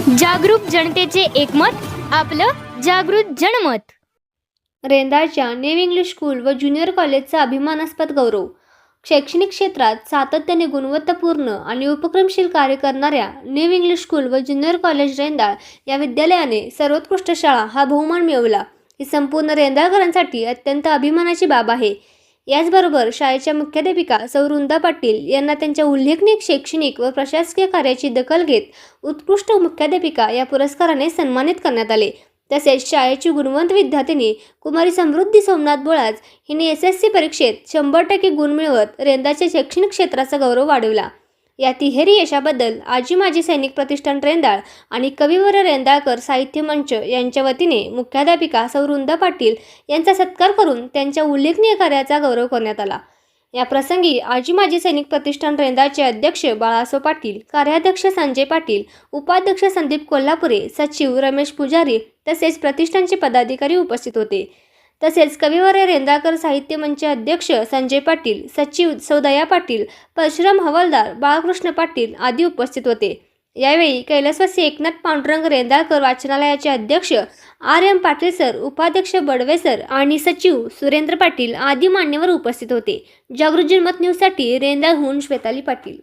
जागरूक जनतेचे एकमत, आपलं जागृत जनमत। रेंदाळच्या न्यू इंग्लिश स्कूल व ज्युनियर कॉलेजचा अभिमानास्पद गौरव। शैक्षणिक क्षेत्रात सातत्याने गुणवत्तापूर्ण आणि उपक्रमशील कार्य करणाऱ्या न्यू इंग्लिश स्कूल व ज्युनियर कॉलेज रेंदाळ या विद्यालयाने सर्वोत्कृष्ट शाळा हा बहुमान मिळवला। ही संपूर्ण रेंदाळकरांसाठी अत्यंत अभिमानाची बाब आहे। याचबरोबर शाळेच्या मुख्याध्यापिका सौ वृंदा पाटील यांना त्यांच्या उल्लेखनीय शैक्षणिक व प्रशासकीय कार्याची दखल घेत उत्कृष्ट मुख्याध्यापिका या पुरस्काराने सन्मानित करण्यात आले। तसेच शाळेची गुणवंत विद्यार्थिनी कुमारी समृद्धी सोमनाथ बोळाज हिने SSC परीक्षेत 100% गुण मिळवत रेंदाळच्या शैक्षणिक क्षेत्राचा गौरव वाढवला। या तिहेरी यशाबद्दल आजी माजी सैनिक प्रतिष्ठान रेंदाळ आणि कविवर्य रेंदाळकर साहित्य मंच यांच्या वतीने मुख्याध्यापिका सौ वृंदा पाटील यांचा सत्कार करून त्यांच्या उल्लेखनीय कार्याचा गौरव करण्यात आला। या प्रसंगी आजी माजी सैनिक प्रतिष्ठान रेंदाळचे अध्यक्ष बाळासाहेब पाटील, कार्याध्यक्ष संजय पाटील, उपाध्यक्ष संदीप कोल्हापुरे, सचिव रमेश पुजारी तसेच प्रतिष्ठानचे पदाधिकारी उपस्थित होते। तसेच कविवर्य रेंदाळकर साहित्य मंच अध्यक्ष संजय पाटील, सचिव सौदया पाटील, परशुराम हवालदार, बाळकृष्ण पाटील आदी उपस्थित होते। यावेळी कैलासवासी एकनाथ पांडुरंग रेंदाळकर वाचनालयाचे अध्यक्ष RM पाटील सर, उपाध्यक्ष बडवे सर आणि सचिव सुरेंद्र पाटील आदी मान्यवर उपस्थित होते। जागृत जनमत न्यूजसाठी रेंदाळहून श्वेताली पाटील।